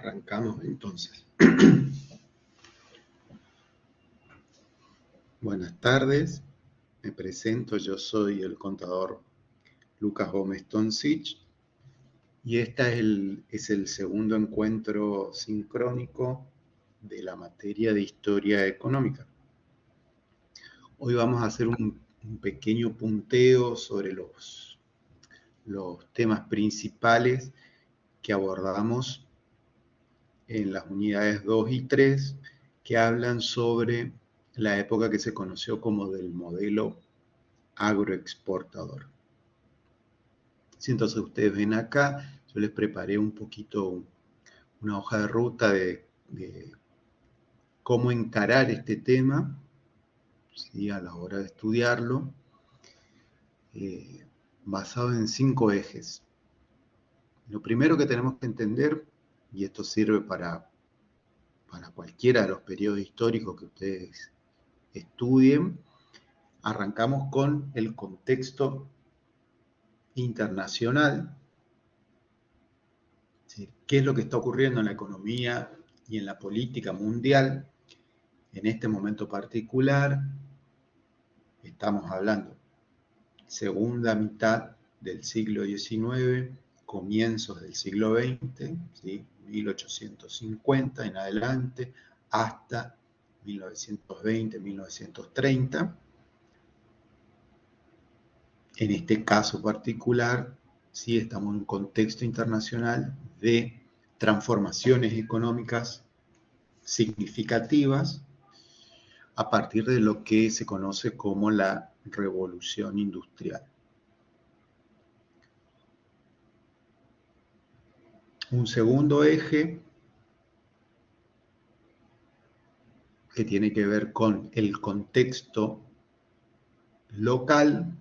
Arrancamos entonces. Buenas tardes, me presento, yo soy el contador Lucas Gómez Toncich y este es el segundo encuentro sincrónico de la materia de historia económica. Hoy vamos a hacer un pequeño punteo sobre los temas principales que abordamos en las unidades 2 y 3, que hablan sobre la época que se conoció como del modelo agroexportador. Entonces ustedes ven acá, yo les preparé un poquito una hoja de ruta de cómo encarar este tema, ¿sí?, a la hora de estudiarlo, basado en 5 ejes. Lo primero que tenemos que entender, y esto sirve para cualquiera de los periodos históricos que ustedes estudien, arrancamos con el contexto internacional, ¿sí? ¿Qué es lo que está ocurriendo en la economía y en la política mundial? En este momento particular, estamos hablando segunda mitad del siglo XIX, comienzos del siglo XX, ¿sí?, 1850 en adelante, hasta 1920, 1930. En este caso particular, sí estamos en un contexto internacional de transformaciones económicas significativas a partir de lo que se conoce como la revolución industrial. Un segundo eje que tiene que ver con el contexto local,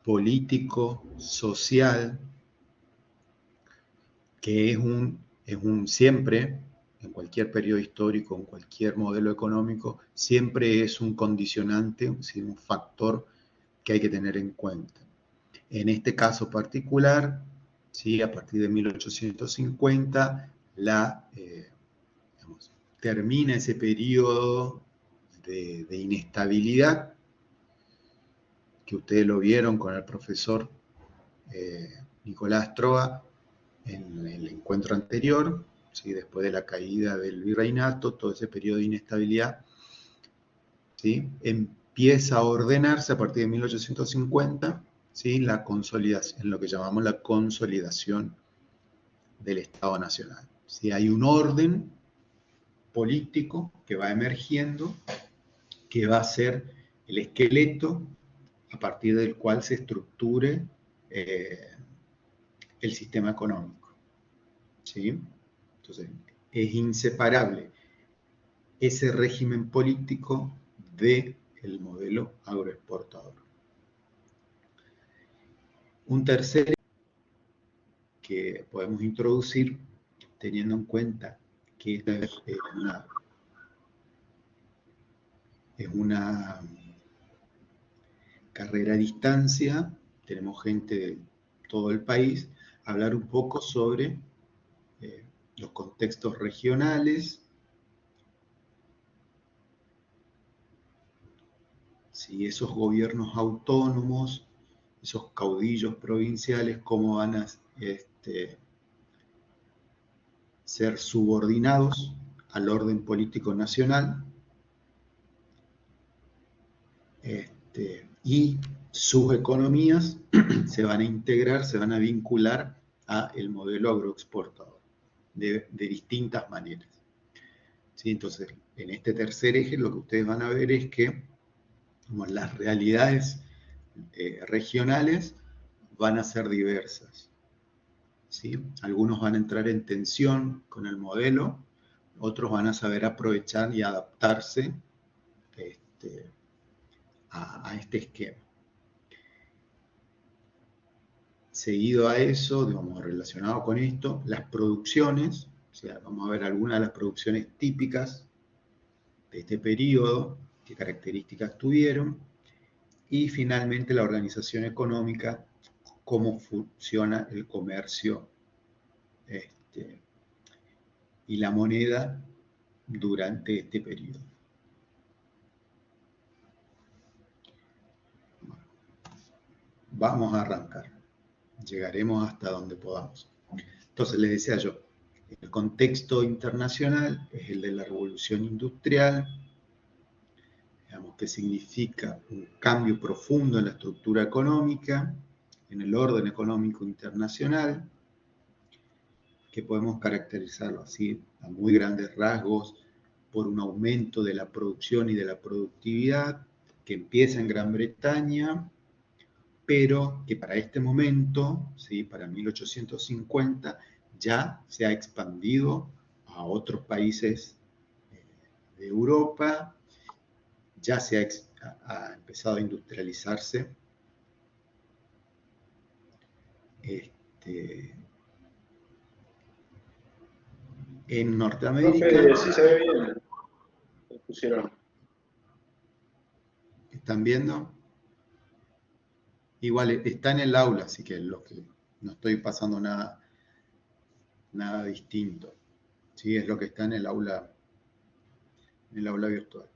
político, social, que es un siempre, en cualquier periodo histórico, en cualquier modelo económico, siempre es un condicionante, un factor que hay que tener en cuenta. En este caso particular, ¿sí?, a partir de 1850, termina ese periodo de inestabilidad que ustedes lo vieron con el profesor Nicolás Troa en el encuentro anterior, ¿sí?, después de la caída del virreinato, todo ese periodo de inestabilidad, ¿sí?, empieza a ordenarse a partir de 1850, ¿sí?, la consolidación, lo que llamamos la consolidación del Estado Nacional. ¿Sí? Hay un orden político que va emergiendo, que va a ser el esqueleto a partir del cual se estructure el sistema económico. ¿Sí? Entonces, es inseparable ese régimen político del modelo agroexportador. Un tercer que podemos introducir, teniendo en cuenta que esta es una carrera a distancia, tenemos gente de todo el país, hablar un poco sobre los contextos regionales, ¿sí?, esos gobiernos autónomos, esos caudillos provinciales, cómo van a ser subordinados al orden político nacional, y sus economías se van a integrar, se van a vincular a el modelo agroexportador de distintas maneras. ¿Sí? Entonces, en este tercer eje lo que ustedes van a ver es que las realidades regionales van a ser diversas. ¿Sí? Algunos van a entrar en tensión con el modelo, otros van a saber aprovechar y adaptarse a este esquema. Seguido a eso, digamos, relacionado con esto, las producciones, o sea, vamos a ver algunas de las producciones típicas de este periodo, qué características tuvieron, y finalmente la organización económica, cómo funciona el comercio y la moneda durante este periodo. Vamos a arrancar. Llegaremos hasta donde podamos. Entonces, les decía yo, el contexto internacional es el de la revolución industrial, digamos que significa un cambio profundo en la estructura económica, en el orden económico internacional, que podemos caracterizarlo así a muy grandes rasgos por un aumento de la producción y de la productividad que empieza en Gran Bretaña, pero que para este momento, ¿sí? Para 1850, ya se ha expandido a otros países de Europa, ya se ha empezado a industrializarse. En Norteamérica. Profe, sí se ve bien. Lo pusieron. ¿Están viendo? Igual está en el aula, así que no estoy pasando nada distinto. Sí, es lo que está en el aula virtual.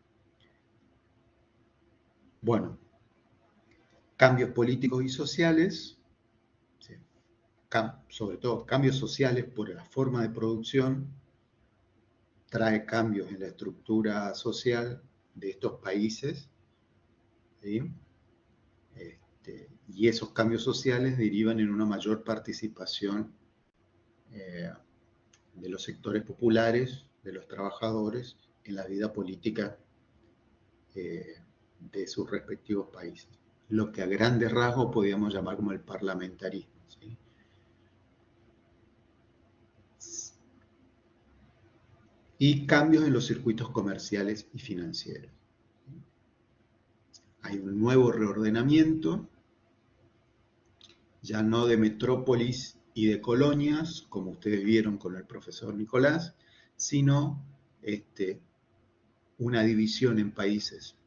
Bueno, cambios políticos y sociales, ¿sí? Sobre todo cambios sociales por la forma de producción, trae cambios en la estructura social de estos países, ¿sí? Y esos cambios sociales derivan en una mayor participación de los sectores populares, de los trabajadores, en la vida política de sus respectivos países. Lo que a grandes rasgos podríamos llamar como el parlamentarismo, ¿sí? Y cambios en los circuitos comerciales y financieros. Hay un nuevo reordenamiento, ya no de metrópolis y de colonias, como ustedes vieron con el profesor Nicolás, sino una división en países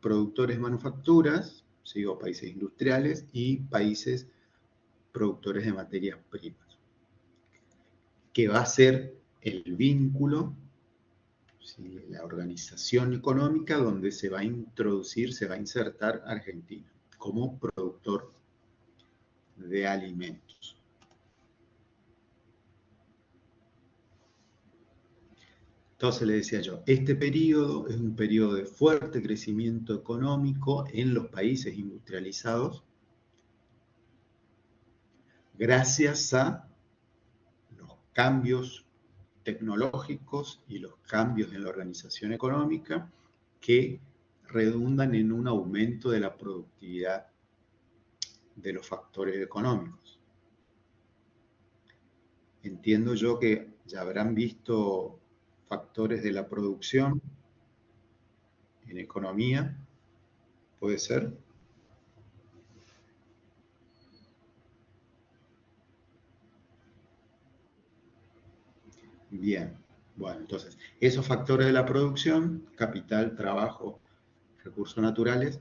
productores manufacturas, ¿sí? O países industriales, y países productores de materias primas, que va a ser el vínculo, ¿sí? La organización económica donde se va a introducir, se va a insertar Argentina como productor de alimentos. Entonces le decía yo, este periodo es un periodo de fuerte crecimiento económico en los países industrializados, gracias a los cambios tecnológicos y los cambios en la organización económica que redundan en un aumento de la productividad de los factores económicos. Entiendo yo que ya habrán visto factores de la producción en economía, ¿puede ser? Bien, bueno, entonces, esos factores de la producción, capital, trabajo, recursos naturales,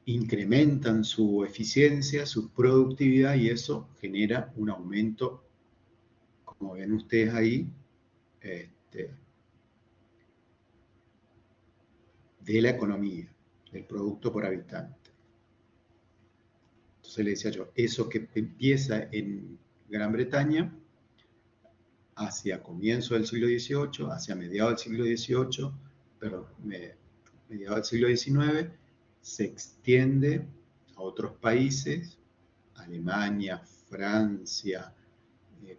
incrementan su eficiencia, su productividad, y eso genera un aumento, como ven ustedes ahí, de la economía, del producto por habitante. Entonces le decía yo, eso que empieza en Gran Bretaña, hacia comienzo del siglo XVIII, hacia mediados del siglo XVIII, perdón, mediados del siglo XIX, se extiende a otros países, Alemania, Francia,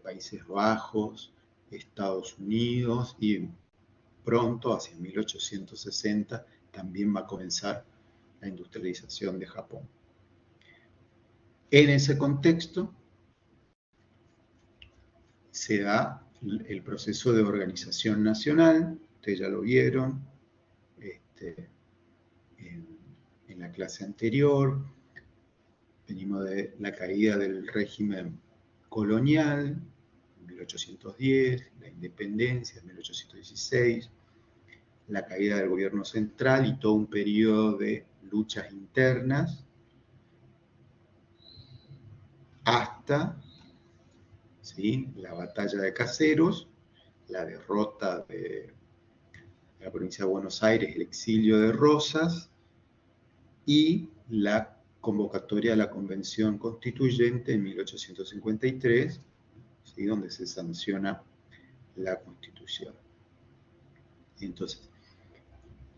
Países Bajos, Estados Unidos, y pronto, hacia 1860, también va a comenzar la industrialización de Japón. En ese contexto se da el proceso de organización nacional, ustedes ya lo vieron en la clase anterior. Venimos de la caída del régimen colonial, en 1810, la independencia en 1816, la caída del gobierno central y todo un periodo de luchas internas, hasta ¿sí? La batalla de Caseros, la derrota de la provincia de Buenos Aires, el exilio de Rosas y la convocatoria de la Convención Constituyente en 1853, ¿sí? Donde se sanciona la Constitución. Entonces,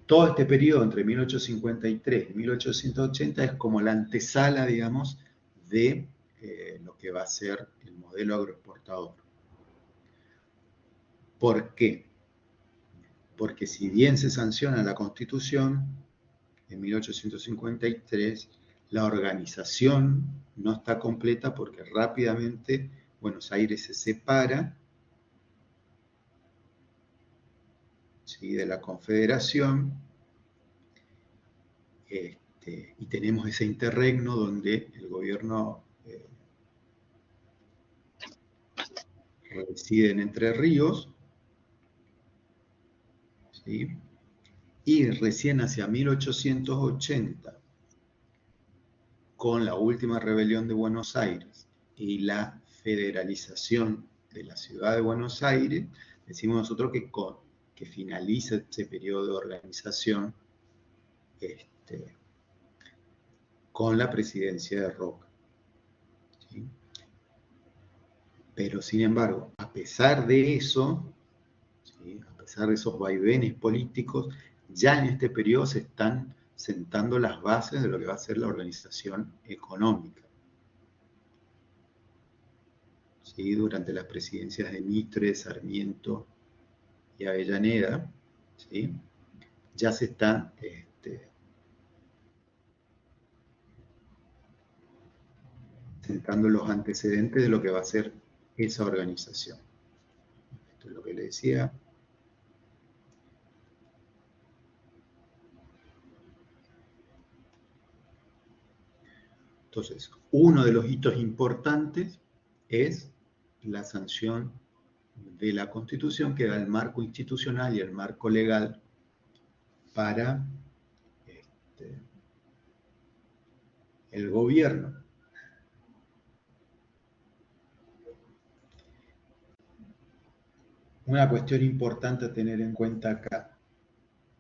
todo este periodo entre 1853 y 1880 es como la antesala, digamos, de lo que va a ser el modelo agroexportador. ¿Por qué? Porque si bien se sanciona la Constitución en 1853, la organización no está completa porque rápidamente Buenos Aires se separa, ¿sí? De la Confederación, y tenemos ese interregno donde el gobierno reside en Entre Ríos, ¿sí? Y recién hacia 1880, con la última rebelión de Buenos Aires y la federalización de la ciudad de Buenos Aires, decimos nosotros que finaliza ese periodo de organización con la presidencia de Roca, ¿sí? Pero sin embargo, a pesar de eso, ¿sí? A pesar de esos vaivenes políticos, ya en este periodo se están sentando las bases de lo que va a ser la organización económica. ¿Sí? Durante las presidencias de Mitre, Sarmiento y Avellaneda, ¿sí? Ya se están sentando los antecedentes de lo que va a ser esa organización. Esto es lo que le decía. Entonces, uno de los hitos importantes es la sanción de la Constitución, que da el marco institucional y el marco legal para el gobierno. Una cuestión importante a tener en cuenta acá,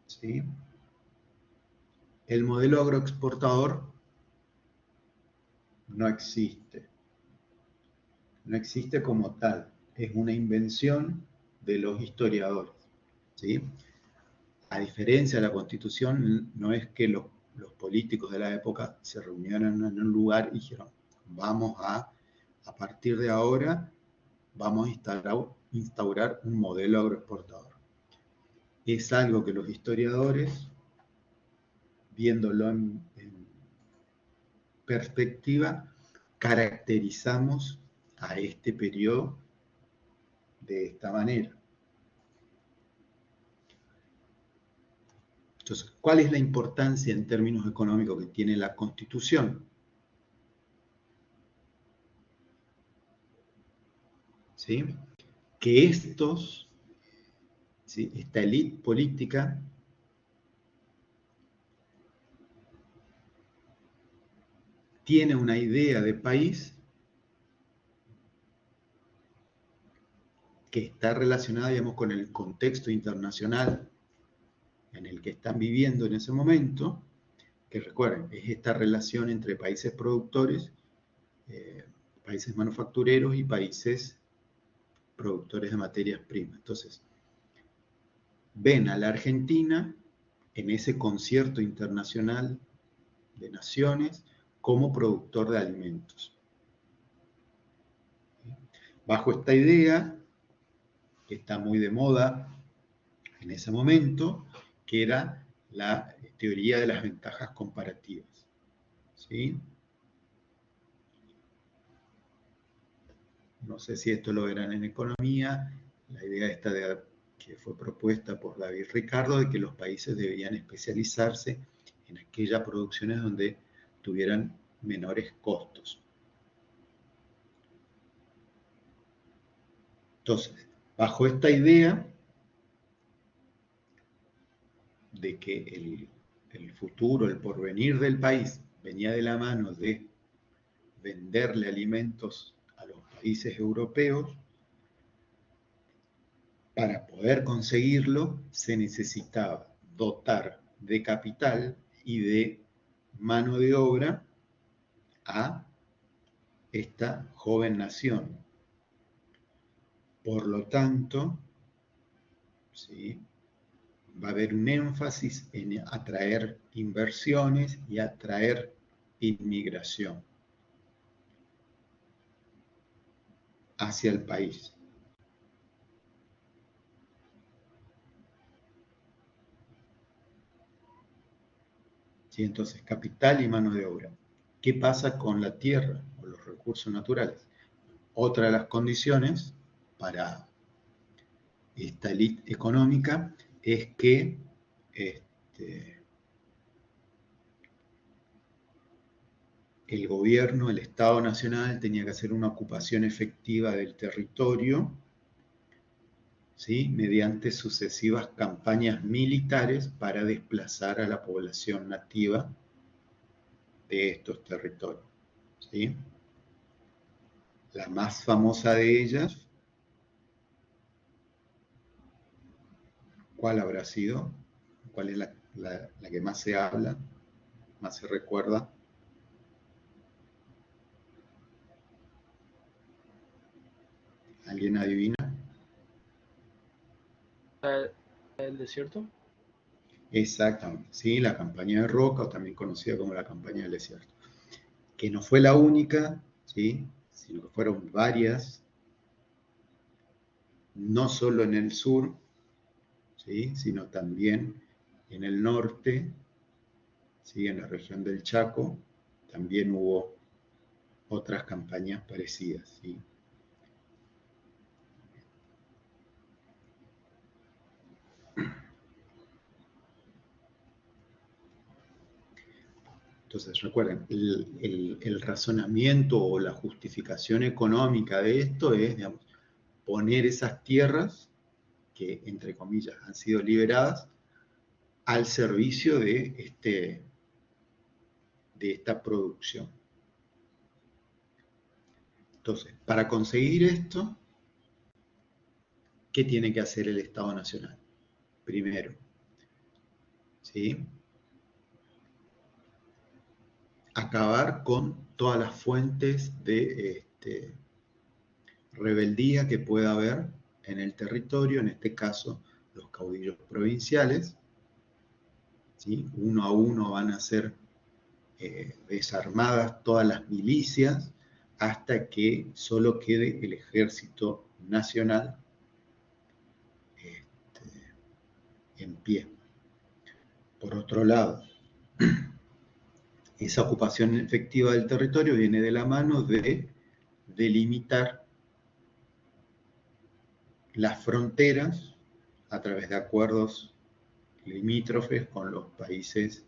¿sí? El modelo agroexportador no existe. No existe como tal. Es una invención de los historiadores, ¿sí? A diferencia de la Constitución, no es que los políticos de la época se reunieron en un lugar y dijeron, vamos a partir de ahora, vamos a instaurar un modelo agroexportador. Es algo que los historiadores, viéndolo en perspectiva, caracterizamos a este periodo de esta manera. Entonces, ¿cuál es la importancia en términos económicos que tiene la Constitución? ¿Sí? Que estos, ¿sí? Esta élite política tiene una idea de país que está relacionada, digamos, con el contexto internacional en el que están viviendo en ese momento, que recuerden, es esta relación entre países productores, países manufactureros y países productores de materias primas. Entonces, ven a la Argentina en ese concierto internacional de naciones como productor de alimentos. Bajo esta idea, que está muy de moda en ese momento, que era la teoría de las ventajas comparativas, ¿sí? No sé si esto lo verán en economía, la idea esta que fue propuesta por David Ricardo, de que los países deberían especializarse en aquellas producciones donde tuvieran menores costos. Entonces, bajo esta idea de que el futuro, el porvenir del país venía de la mano de venderle alimentos a los países europeos, para poder conseguirlo se necesitaba dotar de capital y de mano de obra a esta joven nación. Por lo tanto, ¿sí?, va a haber un énfasis en atraer inversiones y atraer inmigración hacia el país. ¿Sí? Entonces, capital y mano de obra. ¿Qué pasa con la tierra o los recursos naturales? Otra de las condiciones para esta élite económica es que el gobierno, el Estado Nacional, tenía que hacer una ocupación efectiva del territorio, ¿sí?, mediante sucesivas campañas militares para desplazar a la población nativa de estos territorios, ¿sí? La más famosa de ellas, ¿cuál habrá sido? ¿Cuál es la que más se habla, más se recuerda? ¿Alguien adivina? ¿El desierto? Exactamente, sí, la campaña de Roca, o también conocida como la campaña del desierto, que no fue la única, ¿sí?, sino que fueron varias, no solo en el sur, ¿sí?, sino también en el norte, ¿sí?, en la región del Chaco, también hubo otras campañas parecidas, ¿sí? Entonces, recuerden, el razonamiento o la justificación económica de esto es, digamos, poner esas tierras que, entre comillas, han sido liberadas al servicio de esta producción. Entonces, para conseguir esto, ¿qué tiene que hacer el Estado Nacional? Primero, ¿sí?, acabar con todas las fuentes de rebeldía que pueda haber en el territorio, en este caso los caudillos provinciales, ¿sí? Uno a uno van a ser desarmadas todas las milicias hasta que solo quede el ejército nacional en pie. Por otro lado, esa ocupación efectiva del territorio viene de la mano de delimitar las fronteras a través de acuerdos limítrofes con los países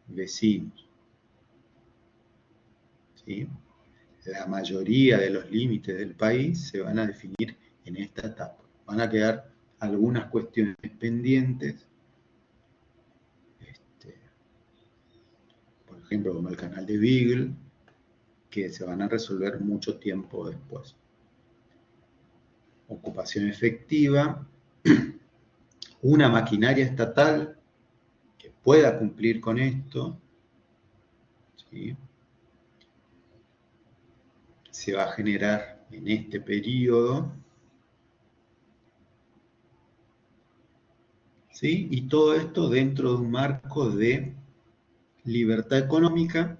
vecinos, ¿sí? La mayoría de los límites del país se van a definir en esta etapa. Van a quedar algunas cuestiones pendientes, por ejemplo, como el canal de Beagle, que se van a resolver mucho tiempo después. Ocupación efectiva, una maquinaria estatal que pueda cumplir con esto, ¿sí?, se va a generar en este periodo, ¿sí?, y todo esto dentro de un marco de libertad económica.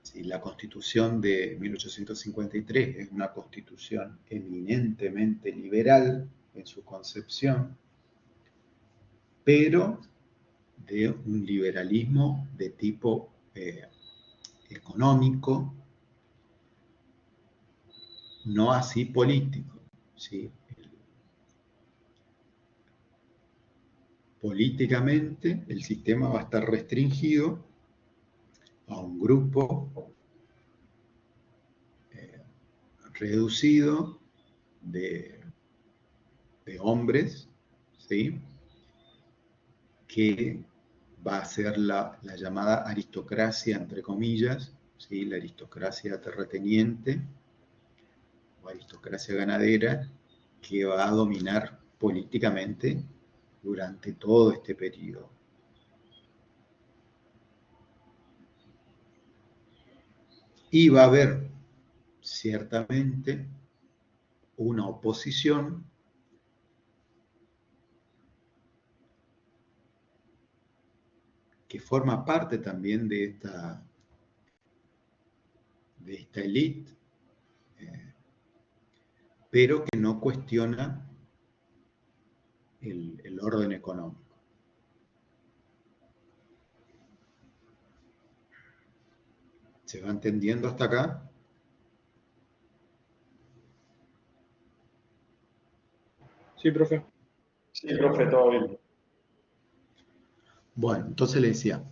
Sí, la Constitución de 1853 es una constitución eminentemente liberal en su concepción, pero de un liberalismo de tipo económico, no así político, ¿sí? Políticamente el sistema va a estar restringido a un grupo reducido de hombres, ¿sí?, que va a ser la llamada aristocracia, entre comillas, ¿sí?, la aristocracia terrateniente, o aristocracia ganadera que va a dominar políticamente durante todo este periodo. Y va a haber ciertamente una oposición que forma parte también de esta élite, pero que no cuestiona el orden económico. ¿Se va entendiendo hasta acá? Sí, profe. Sí, profe, todo bien. Bueno, entonces le decía,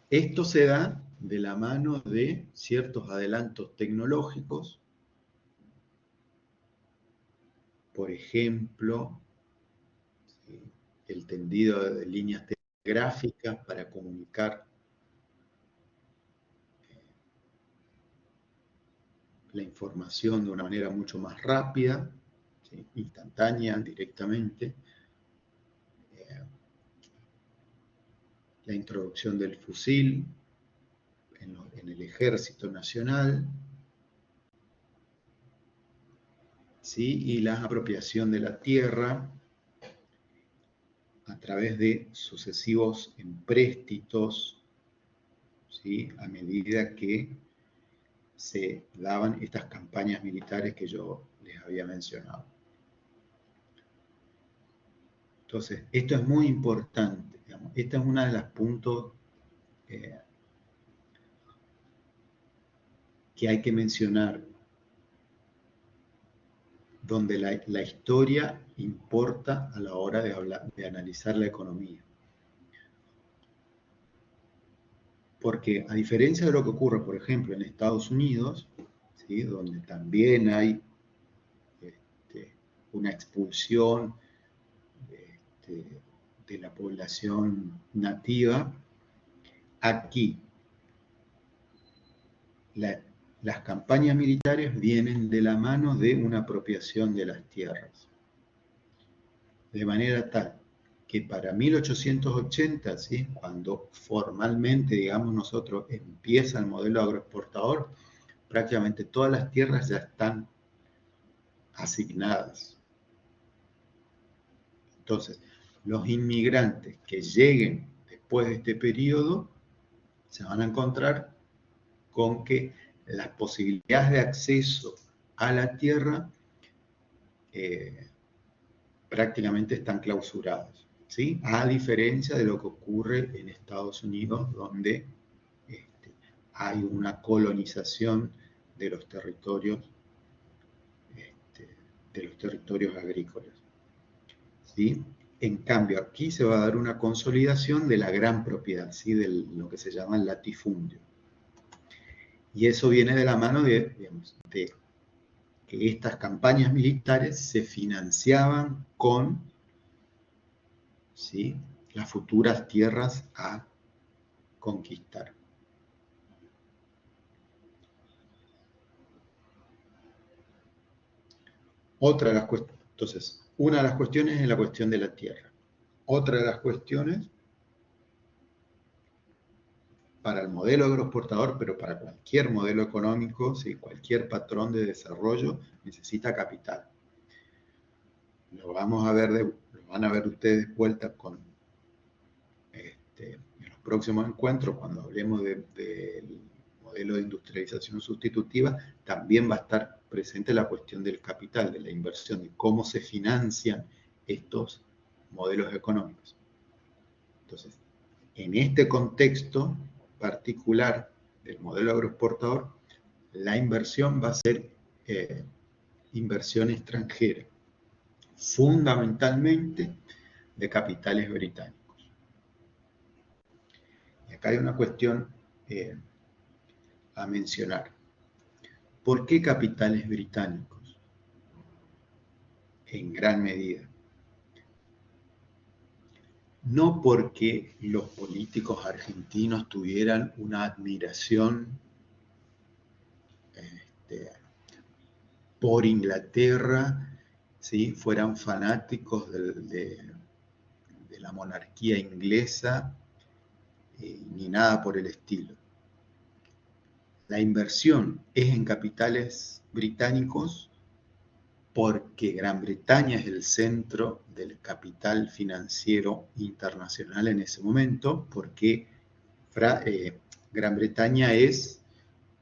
esto se da de la mano de ciertos adelantos tecnológicos, por ejemplo, el tendido de líneas telegráficas para comunicar la información de una manera mucho más rápida, ¿sí? Instantánea, directamente. La introducción del fusil en el Ejército Nacional, ¿sí? Y la apropiación de la tierra a través de sucesivos empréstitos, ¿sí? A medida que se daban estas campañas militares que yo les había mencionado. Entonces, esto es muy importante, digamos. Esta es una de las puntos que hay que mencionar, donde la historia importa a la hora de analizar la economía. Porque a diferencia de lo que ocurre, por ejemplo, en Estados Unidos, ¿sí? Donde también hay una expulsión de la población nativa, aquí las campañas militares vienen de la mano de una apropiación de las tierras. De manera tal que para 1880, ¿sí? Cuando formalmente, digamos nosotros, empieza el modelo agroexportador, prácticamente todas las tierras ya están asignadas. Entonces, los inmigrantes que lleguen después de este periodo se van a encontrar con que las posibilidades de acceso a la tierra prácticamente están clausuradas, ¿sí? A diferencia de lo que ocurre en Estados Unidos, donde hay una colonización de los territorios, agrícolas, ¿sí? En cambio, aquí se va a dar una consolidación de la gran propiedad, ¿sí? De lo que se llama el latifundio. Y eso viene de la mano de que estas campañas militares se financiaban con, ¿sí? Las futuras tierras a conquistar. Entonces, una de las cuestiones es la cuestión de la tierra. Otra de las cuestiones, para el modelo agroexportador, pero para cualquier modelo económico, ¿sí? Cualquier patrón de desarrollo necesita capital. Lo van a ver ustedes vuelta con en los próximos encuentros, cuando hablemos del modelo de industrialización sustitutiva, también va a estar presente la cuestión del capital, de la inversión, de cómo se financian estos modelos económicos. Entonces, en este contexto particular del modelo agroexportador, la inversión va a ser inversión extranjera, fundamentalmente de capitales británicos. Y acá hay una cuestión a mencionar. ¿Por qué capitales británicos? En gran medida. No porque los políticos argentinos tuvieran una admiración por Inglaterra, ¿sí? Fueran fanáticos de la monarquía inglesa, ni nada por el estilo. La inversión es en capitales británicos porque Gran Bretaña es el centro del capital financiero internacional en ese momento, porque Gran Bretaña es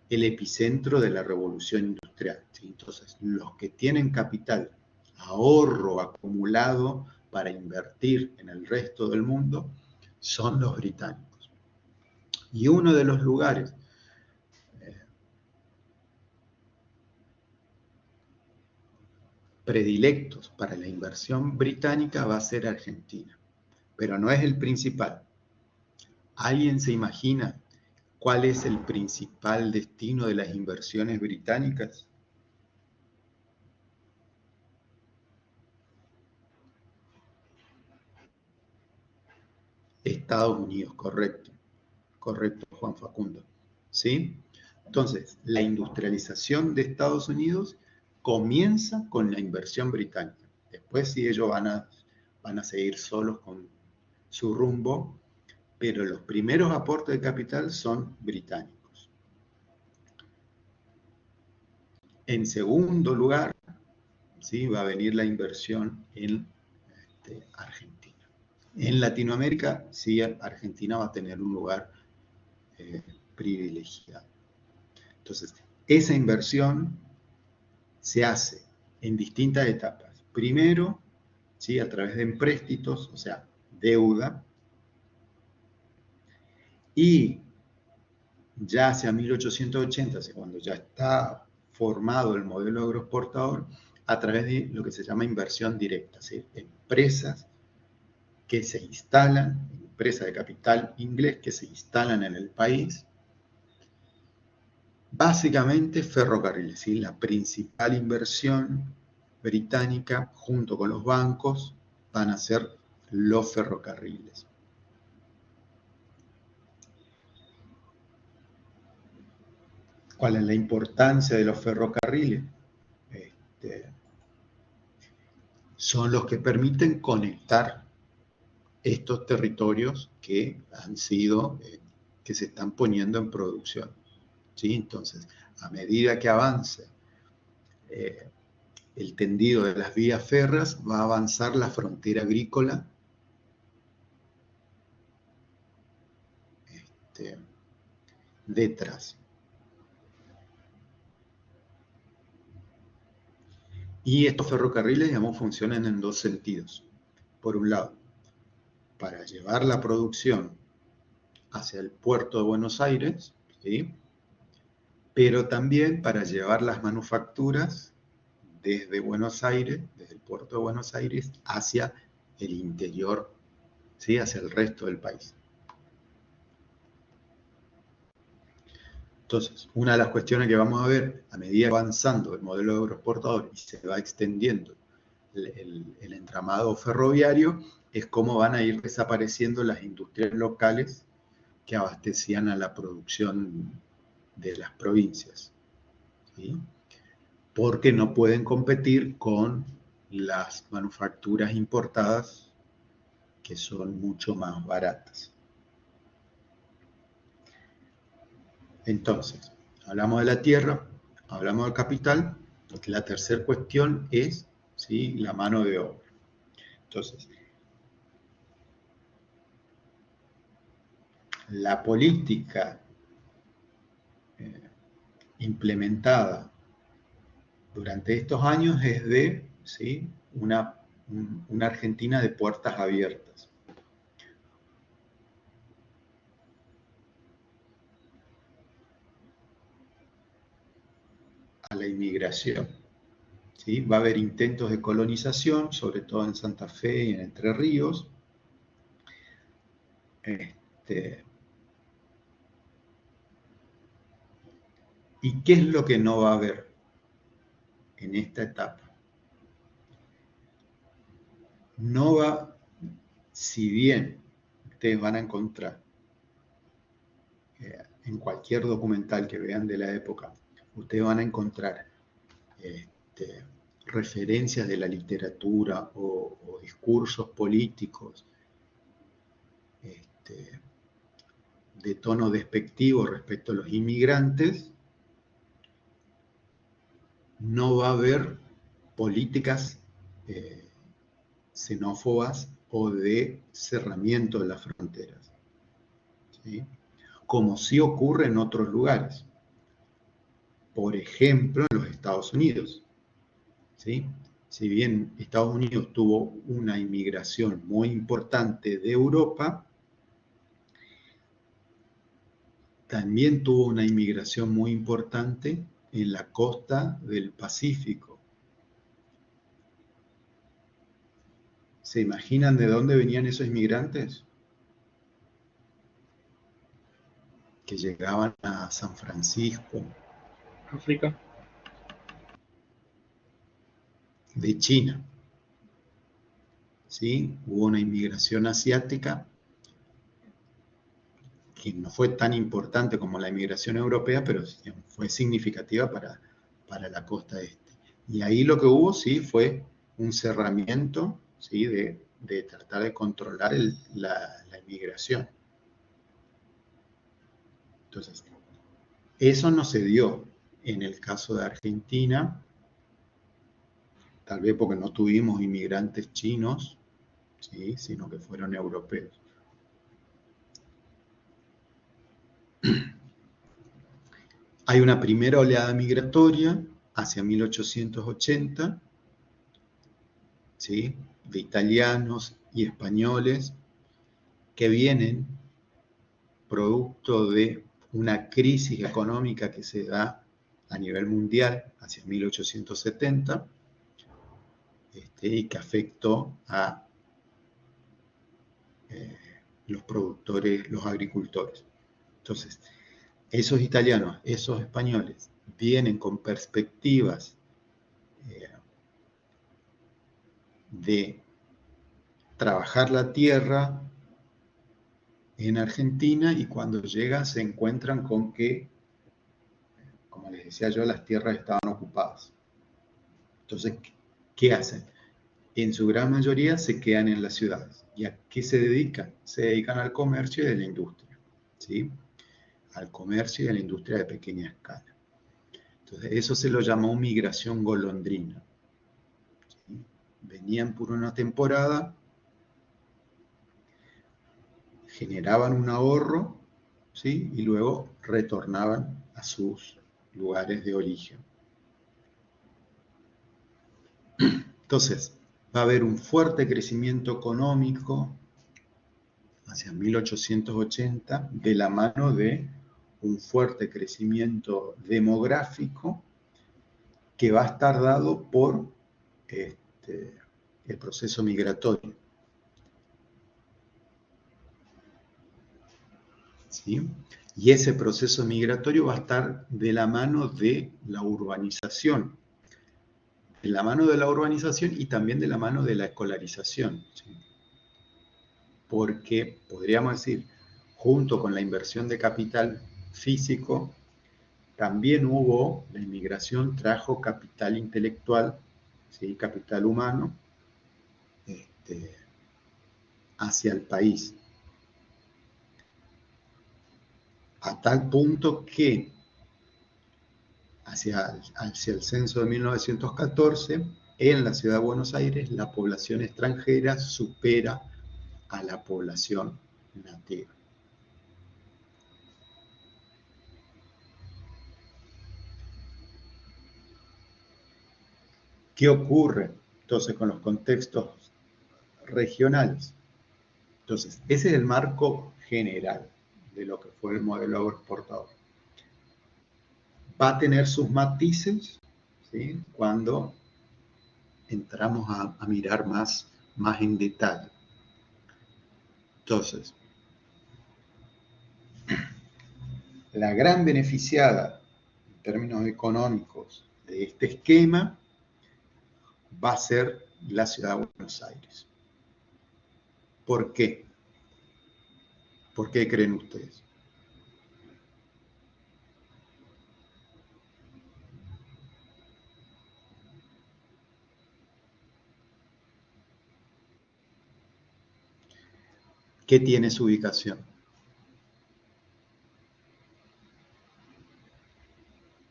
el epicentro de la revolución industrial, ¿sí? Entonces, los que tienen capital, ahorro acumulado para invertir en el resto del mundo, son los británicos. Y uno de los lugares predilectos para la inversión británica va a ser Argentina, pero no es el principal. ¿Alguien se imagina cuál es el principal destino de las inversiones británicas? Estados Unidos, correcto. Correcto, Juan Facundo. ¿Sí? Entonces, la industrialización de Estados Unidos comienza con la inversión británica. Después sí ellos van a seguir solos con su rumbo, pero los primeros aportes de capital son británicos. En segundo lugar, ¿sí? Va a venir la inversión en Argentina. En Latinoamérica, sí, Argentina va a tener un lugar privilegiado. Entonces, esa inversión se hace en distintas etapas. Primero, ¿sí? A través de empréstitos, o sea, deuda, y ya hacia 1880, cuando ya está formado el modelo agroexportador, a través de lo que se llama inversión directa, ¿sí? Empresas que se instalan, empresas de capital inglés que se instalan en el país. Básicamente ferrocarriles, ¿sí? La principal inversión británica junto con los bancos van a ser los ferrocarriles. ¿Cuál es la importancia de los ferrocarriles? Son los que permiten conectar estos territorios que han sido, que se están poniendo en producción, ¿sí? Entonces, a medida que avance el tendido de las vías férreas, va a avanzar la frontera agrícola detrás. Y estos ferrocarriles, digamos, funcionan en dos sentidos. Por un lado, para llevar la producción hacia el puerto de Buenos Aires, ¿sí? Pero también para llevar las manufacturas desde Buenos Aires, desde el puerto de Buenos Aires, hacia el interior, ¿sí? Hacia el resto del país. Entonces, una de las cuestiones que vamos a ver a medida que va avanzando el modelo agroexportador y se va extendiendo el entramado ferroviario es cómo van a ir desapareciendo las industrias locales que abastecían a la producción de las provincias, ¿sí? Porque no pueden competir con las manufacturas importadas que son mucho más baratas. Entonces, hablamos de la tierra, hablamos del capital, la tercera cuestión es, ¿sí?, la mano de obra. Entonces, la política implementada durante estos años es de, ¿sí?, una Argentina de puertas abiertas. A la inmigración, ¿sí? Va a haber intentos de colonización, sobre todo en Santa Fe y en Entre Ríos. ¿Y qué es lo que no va a haber en esta etapa? No va, si bien ustedes van a encontrar en cualquier documental que vean de la época ustedes van a encontrar referencias de la literatura o discursos políticos de tono despectivo respecto a los inmigrantes, no va a haber políticas xenófobas o de cerramiento de las fronteras, ¿sí? Como sí ocurre en otros lugares. Por ejemplo, en los Estados Unidos, ¿sí? Si bien Estados Unidos tuvo una inmigración muy importante de Europa, también tuvo una inmigración muy importante en la costa del Pacífico. ¿Se imaginan de dónde venían esos inmigrantes? Que llegaban a San Francisco. África. De China. ¿Sí? Hubo una inmigración asiática que no fue tan importante como la inmigración europea, pero fue significativa para la costa este. Y ahí lo que hubo, sí, fue un cerramiento, ¿sí? de tratar de controlar la inmigración. Entonces, eso no se dio en el caso de Argentina, tal vez porque no tuvimos inmigrantes chinos, ¿sí? Sino que fueron europeos. Hay una primera oleada migratoria hacia 1880, ¿sí? De italianos y españoles que vienen producto de una crisis económica que se da a nivel mundial hacia 1870 y que afectó a los productores, los agricultores. Entonces, esos italianos, esos españoles, vienen con perspectivas de trabajar la tierra en Argentina y cuando llegan se encuentran con que, como les decía yo, las tierras estaban ocupadas. Entonces, ¿qué hacen? En su gran mayoría se quedan en las ciudades. ¿Y a qué se dedican? Se dedican al comercio y a la industria, ¿sí? Al comercio y a la industria de pequeña escala. Entonces, eso se lo llamó migración golondrina. ¿Sí? Venían por una temporada, generaban un ahorro, ¿sí? Y luego retornaban a sus lugares de origen. Entonces, va a haber un fuerte crecimiento económico hacia 1880 de la mano de un fuerte crecimiento demográfico que va a estar dado por el proceso migratorio. ¿Sí? Y ese proceso migratorio va a estar de la mano de la urbanización. De la mano de la urbanización y también de la mano de la escolarización. ¿Sí? Porque, podríamos decir, junto con la inversión de capital físico, también hubo, la inmigración trajo capital intelectual, ¿sí? Capital humano, hacia el país. A tal punto que hacia el censo de 1914, en la ciudad de Buenos Aires, la población extranjera supera a la población nativa. ¿Qué ocurre entonces con los contextos regionales? Entonces, ese es el marco general de lo que fue el modelo agroexportador. Va a tener sus matices, ¿sí? Cuando entramos a mirar más en detalle. Entonces, la gran beneficiada en términos económicos de este esquema va a ser la ciudad de Buenos Aires. ¿Por qué? ¿Por qué creen ustedes? ¿Qué tiene su ubicación?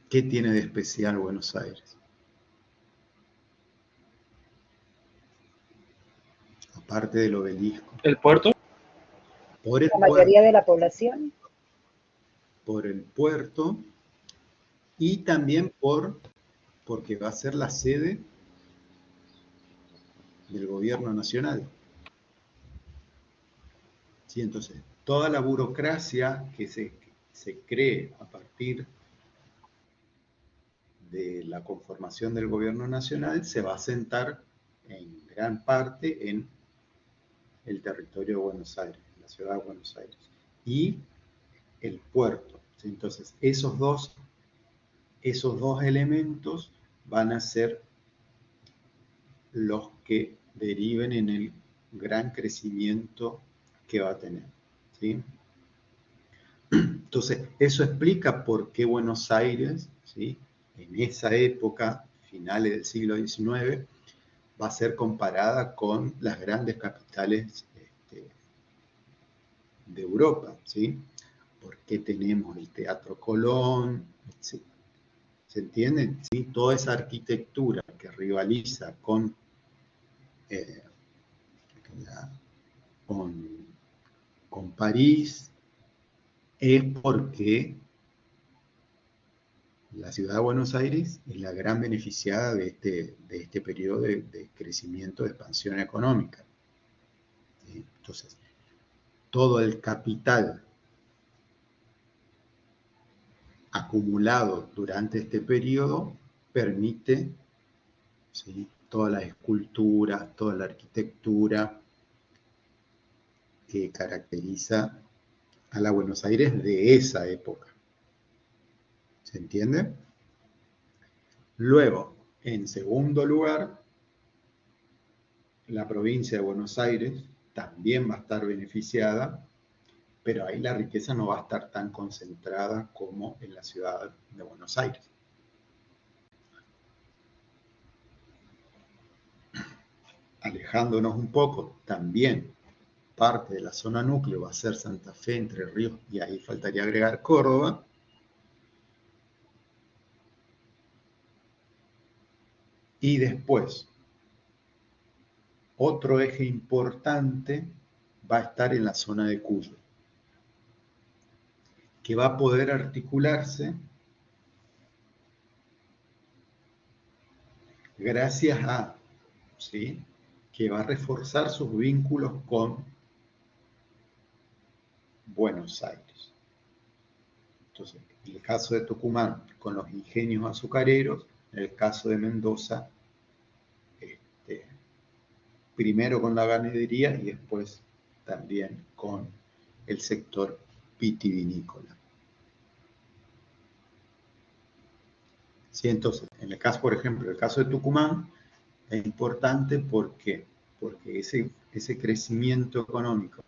¿Qué tiene de especial Buenos Aires? Aparte del obelisco. ¿El puerto? Por el La puerto, mayoría de la población. por el puerto y también porque va a ser la sede del gobierno nacional. ¿Sí? Entonces, toda la burocracia que se cree a partir de la conformación del gobierno nacional se va a sentar en gran parte en el territorio de Buenos Aires, la ciudad de Buenos Aires, y el puerto. ¿Sí? Entonces, esos dos elementos van a ser los que deriven en el gran crecimiento que va a tener. ¿Sí? Entonces, eso explica por qué Buenos Aires, ¿sí?, en esa época, finales del siglo XIX, va a ser comparada con las grandes capitales de Europa, ¿sí? Porque tenemos el Teatro Colón, ¿sí? ¿Se entiende? ¿Sí? Toda esa arquitectura que rivaliza con, con París es porque la ciudad de Buenos Aires es la gran beneficiada de este periodo de crecimiento, de expansión económica. ¿Sí? Entonces, todo el capital acumulado durante este periodo permite, ¿sí?, todas las esculturas, toda la arquitectura que caracteriza a la Buenos Aires de esa época. ¿Se entiende? Luego, en segundo lugar, la provincia de Buenos Aires también va a estar beneficiada, pero ahí la riqueza no va a estar tan concentrada como en la ciudad de Buenos Aires. Alejándonos un poco, también parte de la zona núcleo va a ser Santa Fe, Entre Ríos, y ahí faltaría agregar Córdoba. Y después, otro eje importante va a estar en la zona de Cuyo, que va a poder articularse gracias a, ¿sí?, que va a reforzar sus vínculos con Buenos Aires. Entonces, en el caso de Tucumán, con los ingenios azucareros; en el caso de Mendoza, primero con la ganadería y después también con el sector vitivinícola. Sí, entonces, en el caso, por ejemplo, el caso de Tucumán es importante porque ese crecimiento económico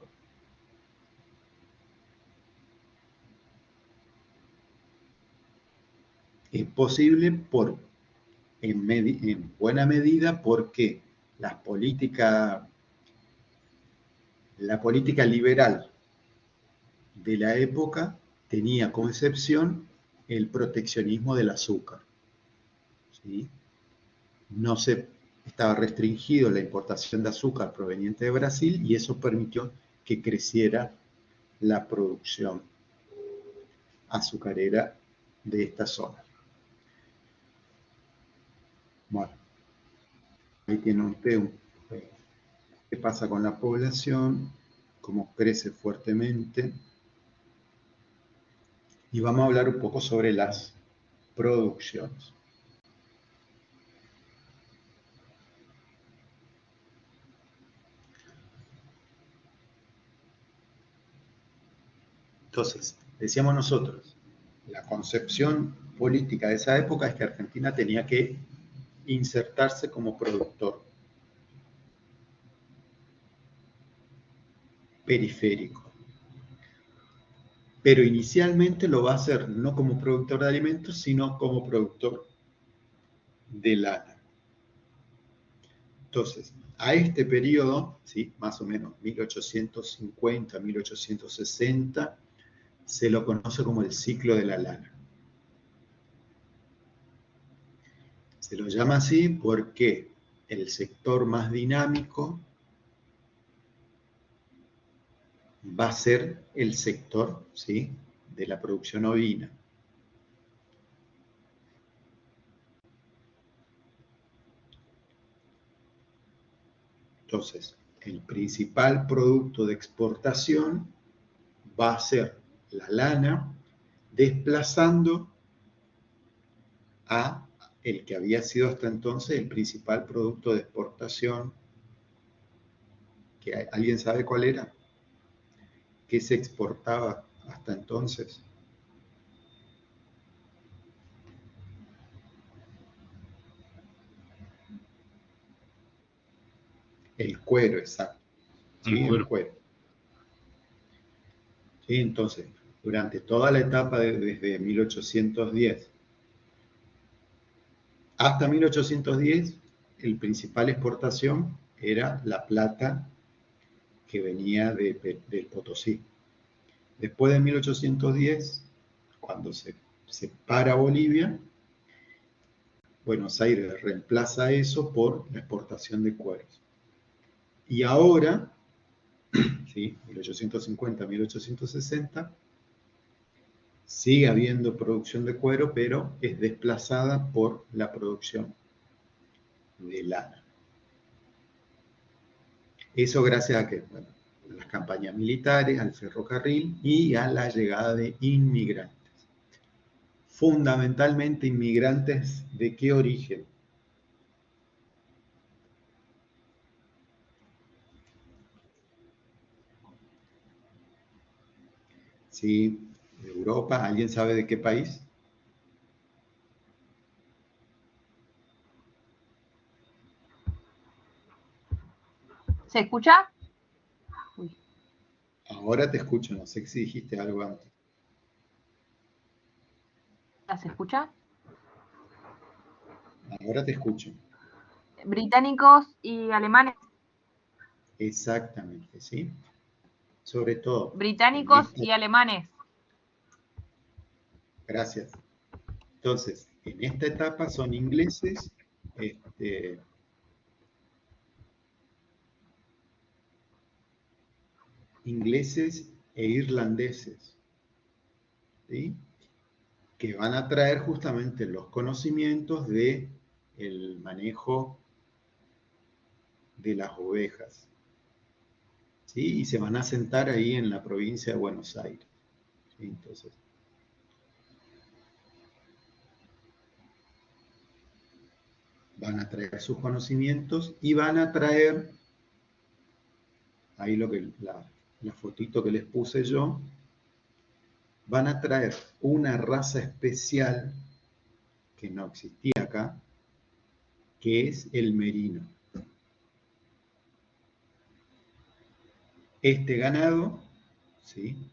es posible en buena medida porque la política liberal de la época tenía como excepción el proteccionismo del azúcar. ¿Sí? No se estaba restringido la importación de azúcar proveniente de Brasil y eso permitió que creciera la producción azucarera de esta zona. Bueno, ahí tiene usted qué pasa con la población, cómo crece fuertemente. Y vamos a hablar un poco sobre las producciones. Entonces, decíamos nosotros, la concepción política de esa época es que Argentina tenía que insertarse como productor periférico. Pero inicialmente lo va a hacer no como productor de alimentos, sino como productor de lana. Entonces, a este periodo, ¿sí? Más o menos 1850, 1860, se lo conoce como el ciclo de la lana. Se lo llama así porque el sector más dinámico va a ser el sector, ¿sí?, de la producción ovina. Entonces, el principal producto de exportación va a ser la lana, desplazando a el que había sido hasta entonces el principal producto de exportación, que ¿alguien sabe cuál era? ¿Qué se exportaba hasta entonces? El cuero, exacto. ¿Sí? El cuero. ¿Sí? Entonces, durante toda la etapa desde 1810 hasta 1810, el principal exportación era la plata que venía del Potosí. Después de 1810, cuando se separa Bolivia, Buenos Aires reemplaza eso por la exportación de cueros. Y ahora, ¿sí?, 1850, 1860, sigue habiendo producción de cuero, pero es desplazada por la producción de lana. Eso gracias a que, bueno, las campañas militares, al ferrocarril y a la llegada de inmigrantes. Fundamentalmente inmigrantes ¿de qué origen? Sí, de Europa. ¿Alguien sabe de qué país? ¿Se escucha? Uy. Ahora te escucho, no sé si dijiste algo antes. ¿Se escucha? Ahora te escucho. Británicos y alemanes. Exactamente, ¿sí? Sobre todo. Británicos y alemanes. Gracias. Entonces, en esta etapa son ingleses, ingleses e irlandeses, ¿sí?, que van a traer justamente los conocimientos de el manejo de las ovejas, ¿sí?, y se van a sentar ahí en la provincia de Buenos Aires, ¿sí? Entonces, van a traer sus conocimientos y van a traer, ahí la fotito que les puse yo, van a traer una raza especial que no existía acá, que es el merino. Este ganado, ¿sí?,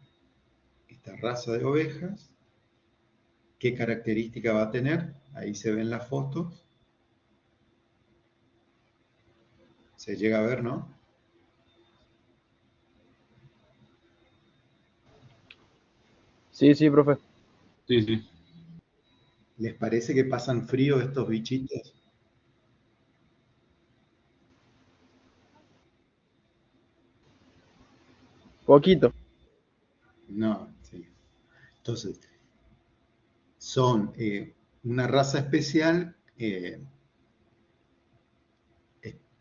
esta raza de ovejas, ¿qué característica va a tener? Ahí se ven las fotos. Se llega a ver, ¿no? Sí, sí, profe. Sí, sí. ¿Les parece que pasan frío estos bichitos? Poquito. No, sí. Entonces, son una raza especial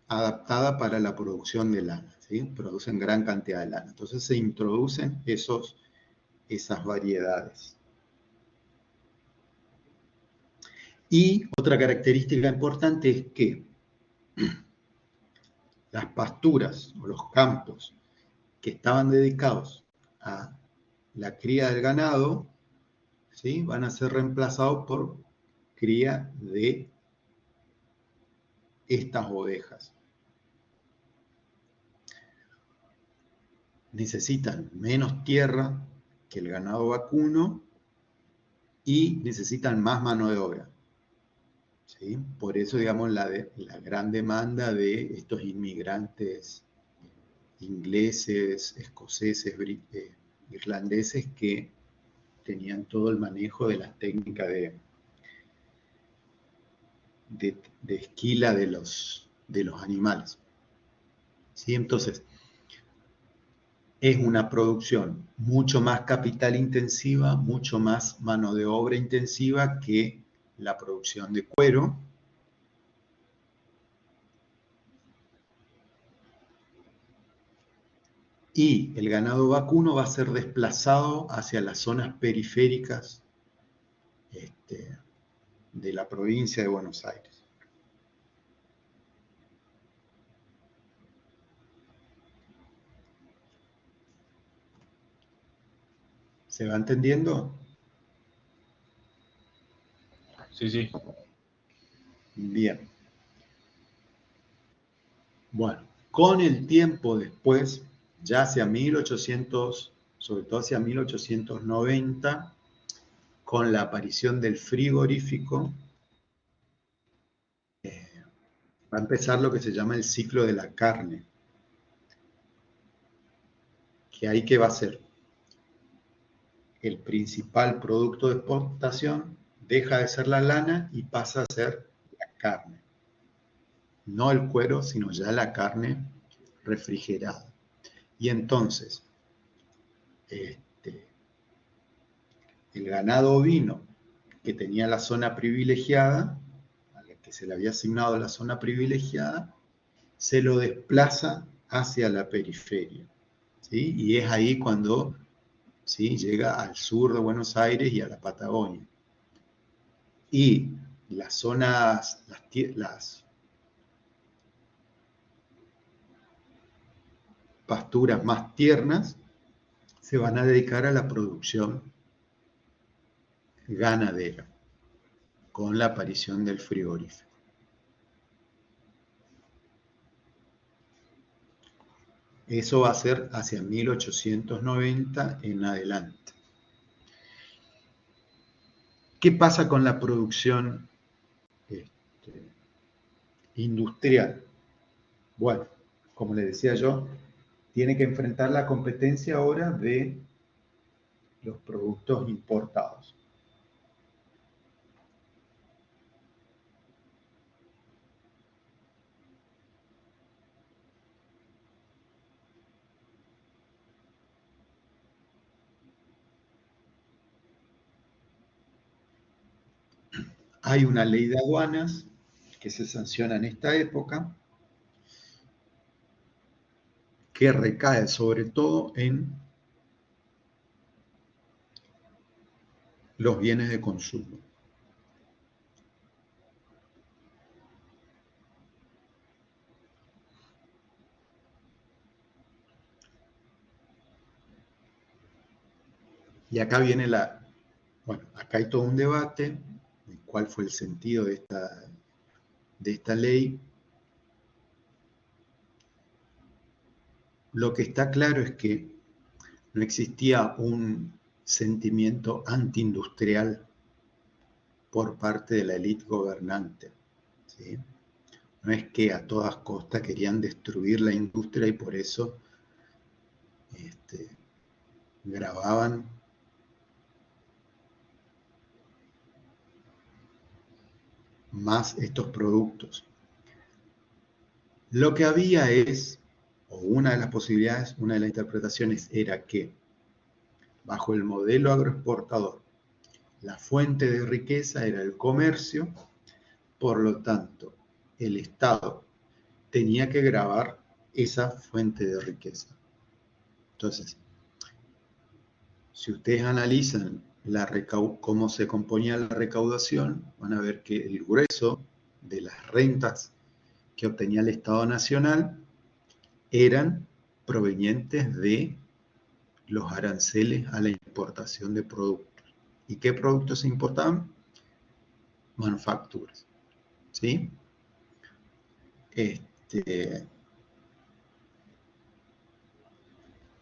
adaptada para la producción de lana, ¿sí? Producen gran cantidad de lana. Entonces se introducen esas variedades. Y otra característica importante es que las pasturas o los campos que estaban dedicados a la cría del ganado, ¿sí?, van a ser reemplazados por cría de estas ovejas. Necesitan menos tierra que el ganado vacuno y necesitan más mano de obra. ¿sí? Por eso, digamos, la gran demanda de estos inmigrantes ingleses, escoceses, irlandeses que tenían todo el manejo de las técnicas de esquila de los animales. ¿Sí? Entonces, es una producción mucho más capital intensiva, mucho más mano de obra intensiva que la producción de cuero. Y el ganado vacuno va a ser desplazado hacia las zonas periféricas de la provincia de Buenos Aires. ¿Se va entendiendo? Sí, sí. Bien. Bueno, con el tiempo después, ya hacia 1800, sobre todo hacia 1890, con la aparición del frigorífico, va a empezar lo que se llama el ciclo de la carne. Que ahí que va a ser el principal producto de exportación, deja de ser la lana y pasa a ser la carne. No el cuero, sino ya la carne refrigerada. Y entonces, el ganado ovino que tenía la zona privilegiada, a la que se le había asignado la zona privilegiada, se lo desplaza hacia la periferia. ¿Sí? Y es ahí cuando, ¿sí?, llega al sur de Buenos Aires y a la Patagonia. Y las zonas, las pasturas más tiernas se van a dedicar a la producción ganadera, con la aparición del frigorífico. Eso va a ser hacia 1890 en adelante. ¿Qué pasa con la producción industrial? Bueno, como les decía yo, tiene que enfrentar la competencia ahora de los productos importados. Hay una ley de aduanas que se sanciona en esta época, que recae sobre todo en los bienes de consumo. Y acá viene bueno, acá hay todo un debate de cuál fue el sentido de esta ley. Lo que está claro es que no existía un sentimiento antiindustrial por parte de la élite gobernante, ¿sí? No es que a todas costas querían destruir la industria y por eso gravaban más estos productos. Lo que había es, o una de las posibilidades, una de las interpretaciones era que bajo el modelo agroexportador, la fuente de riqueza era el comercio, por lo tanto, el Estado tenía que gravar esa fuente de riqueza. Entonces, si ustedes analizan cómo se componía la recaudación, van a ver que el grueso de las rentas que obtenía el Estado Nacional eran provenientes de los aranceles a la importación de productos. ¿Y qué productos se importaban? Manufacturas. ¿Sí?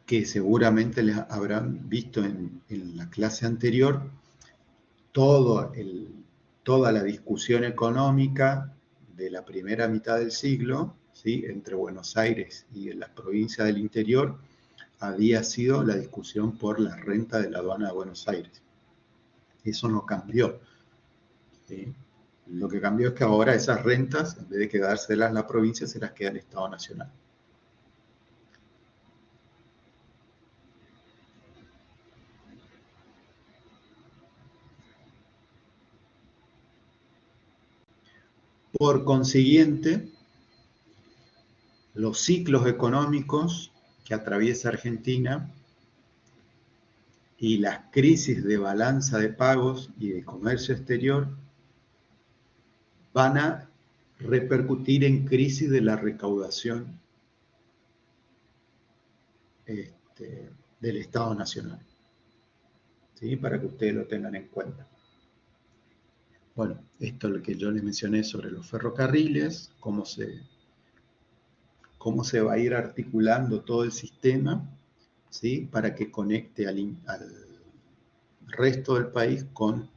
Que seguramente les habrán visto en la clase anterior, todo toda la discusión económica de la primera mitad del siglo, ¿sí?, entre Buenos Aires y las provincias del interior, había sido la discusión por la renta de la aduana de Buenos Aires. Eso no cambió, ¿sí? Lo que cambió es que ahora esas rentas, en vez de quedárselas la provincia, se las queda el Estado Nacional. Por consiguiente, los ciclos económicos que atraviesa Argentina y las crisis de balanza de pagos y de comercio exterior van a repercutir en crisis de la recaudación del Estado Nacional, ¿sí?, para que ustedes lo tengan en cuenta. Bueno, esto es lo que yo les mencioné sobre los ferrocarriles, cómo se va a ir articulando todo el sistema, ¿sí?, para que conecte al resto del país con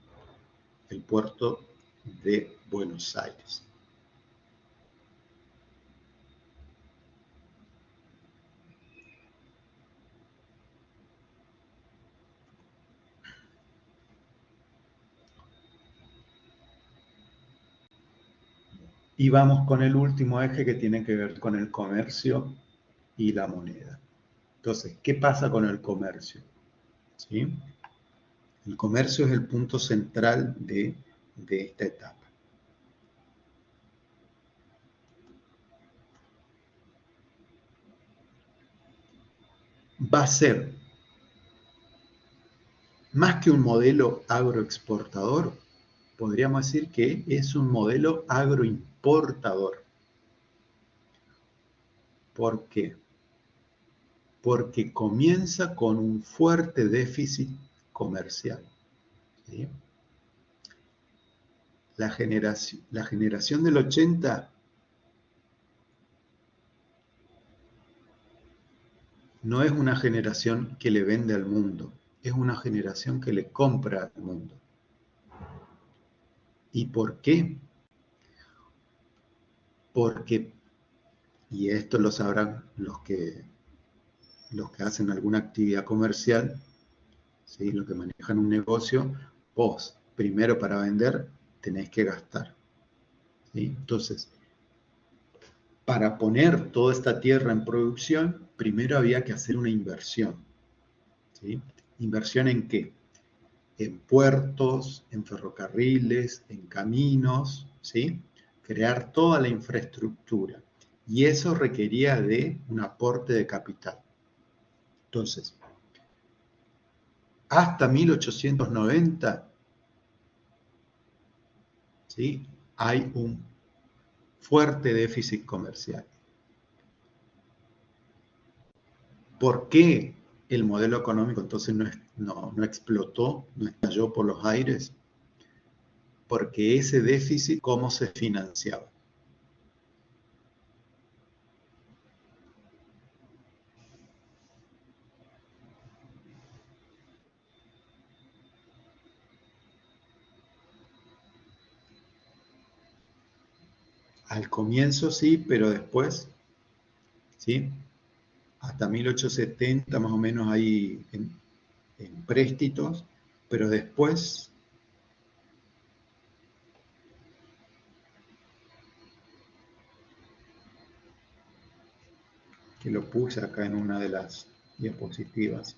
el puerto de Buenos Aires. Y vamos con el último eje que tiene que ver con el comercio y la moneda. Entonces, ¿qué pasa con el comercio? ¿Sí? El comercio es el punto central de esta etapa. Va a ser, más que un modelo agroexportador, podríamos decir que es un modelo agroimportador. ¿Por qué? Porque comienza con un fuerte déficit comercial, ¿sí? La generación del 80 no es una generación que le vende al mundo, es una generación que le compra al mundo. ¿Y por qué? Porque, y esto lo sabrán los que hacen alguna actividad comercial, ¿sí?, los que manejan un negocio, vos, primero para vender, tenés que gastar, ¿sí? Entonces, para poner toda esta tierra en producción, primero había que hacer una inversión, ¿sí? ¿Inversión en qué? En puertos, en ferrocarriles, en caminos, ¿sí? Crear toda la infraestructura. Y eso requería de un aporte de capital. Entonces, hasta 1890, ¿sí?, hay un fuerte déficit comercial. ¿Por qué el modelo económico entonces no explotó, no estalló por los aires? Porque ese déficit, ¿cómo se financiaba? Al comienzo sí, pero después, ¿sí?, hasta 1870 más o menos hay en préstitos, pero después que lo puse acá en una de las diapositivas.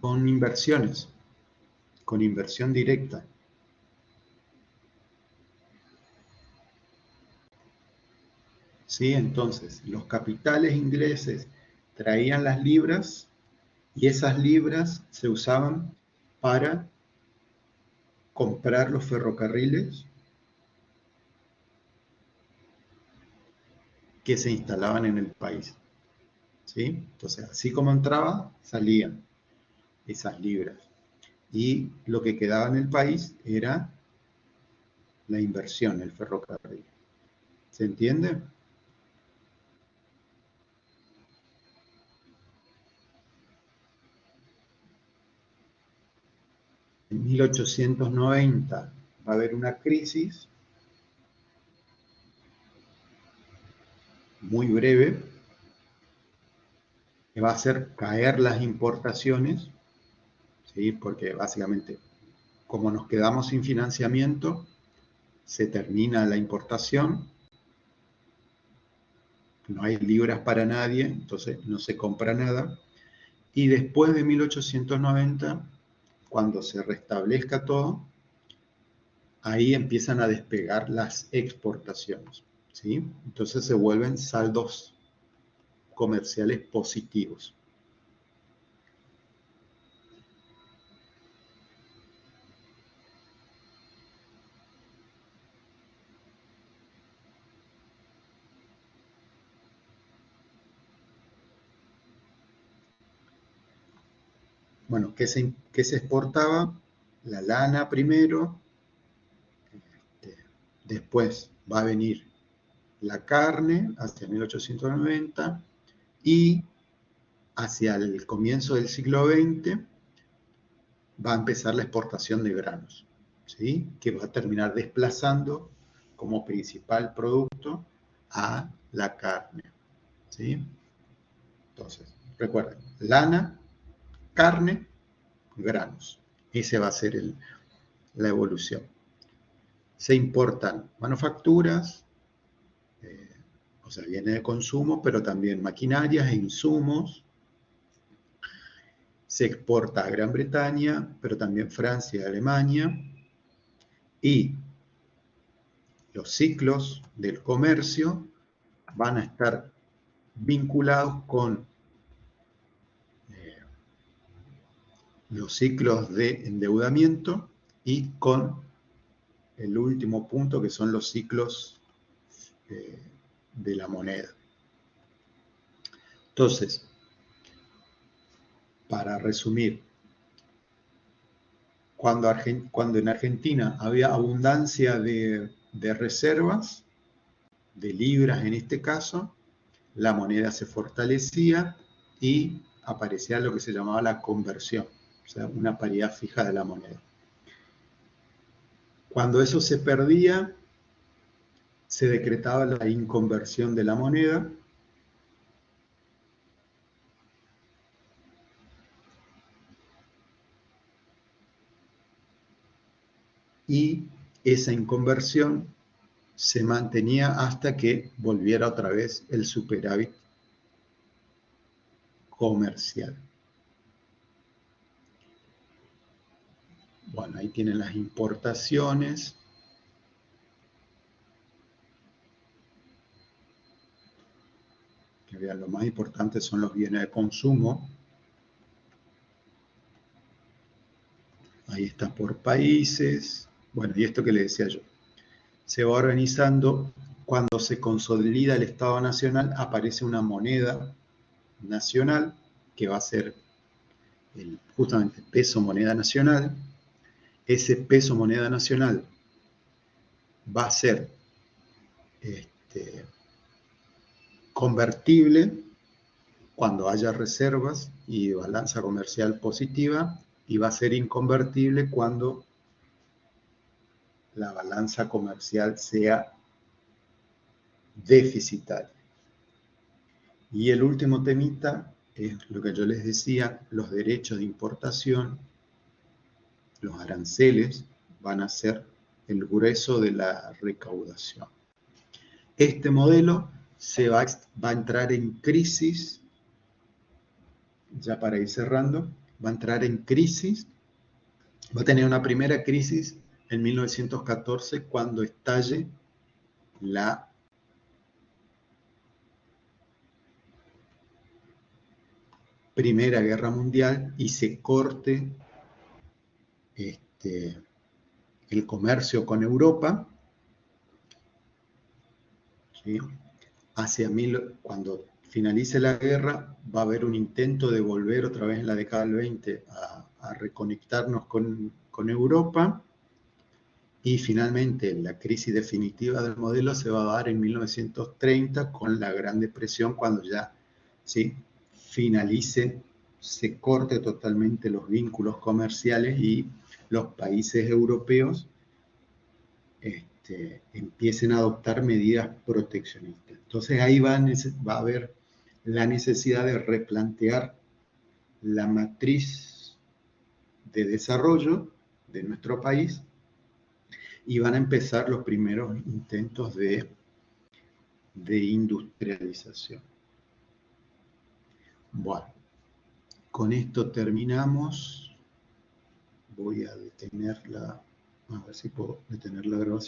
Con inversiones, con inversión directa. ¿Sí? Entonces, los capitales ingleses traían las libras y esas libras se usaban para comprar los ferrocarriles que se instalaban en el país, ¿sí? Entonces, así como entraba, salían esas libras. Y lo que quedaba en el país era la inversión, el ferrocarril. ¿Se entiende? En 1890 va a haber una crisis muy breve que va a hacer caer las importaciones, ¿sí? Porque básicamente, como nos quedamos sin financiamiento, se termina la importación, no hay libras para nadie, entonces no se compra nada. Y después de 1890, cuando se restablezca todo, ahí empiezan a despegar las exportaciones, ¿sí? Entonces se vuelven saldos comerciales positivos. Bueno, ¿qué se exportaba? La lana primero, después va a venir la carne hacia 1890 y hacia el comienzo del siglo XX va a empezar la exportación de granos, ¿sí? Que va a terminar desplazando como principal producto a la carne, ¿sí? Entonces, recuerden, lana, carne, granos. Esa va a ser la evolución. Se importan manufacturas, o sea, viene de consumo, pero también maquinarias e insumos. Se exporta a Gran Bretaña, pero también Francia y Alemania. Y los ciclos del comercio van a estar vinculados con los ciclos de endeudamiento y con el último punto, que son los ciclos de la moneda. Entonces, para resumir, cuando en Argentina había abundancia de reservas, de libras en este caso, la moneda se fortalecía y aparecía lo que se llamaba la conversión, o sea, una paridad fija de la moneda. Cuando eso se perdía, se decretaba la inconversión de la moneda y esa inconversión se mantenía hasta que volviera otra vez el superávit comercial. Bueno, ahí tienen las importaciones. Que vean, lo más importante son los bienes de consumo. Ahí está por países. Bueno, y esto que le decía yo. Se va organizando, cuando se consolida el Estado Nacional, aparece una moneda nacional, que va a ser justamente peso moneda nacional. Ese peso moneda nacional va a ser convertible cuando haya reservas y balanza comercial positiva, y va a ser inconvertible cuando la balanza comercial sea deficitaria. Y el último temita es lo que yo les decía, los derechos de importación, los aranceles van a ser el grueso de la recaudación. Este modelo va a entrar en crisis, ya para ir cerrando, va a entrar en crisis, va a tener una primera crisis en 1914 cuando estalle la Primera Guerra Mundial y se corte el comercio con Europa, ¿sí? Cuando finalice la guerra va a haber un intento de volver otra vez en la década del 20 a reconectarnos con Europa, Y finalmente la crisis definitiva del modelo se va a dar en 1930 con la Gran Depresión, cuando ya ¿sí? finalice, se corte totalmente los vínculos comerciales y los países europeos empiecen a adoptar medidas proteccionistas. Entonces ahí va a haber la necesidad de replantear la matriz de desarrollo de nuestro país y van a empezar los primeros intentos de industrialización. Bueno, con esto terminamos. Voy a detenerla, a ver si puedo detener la grabación.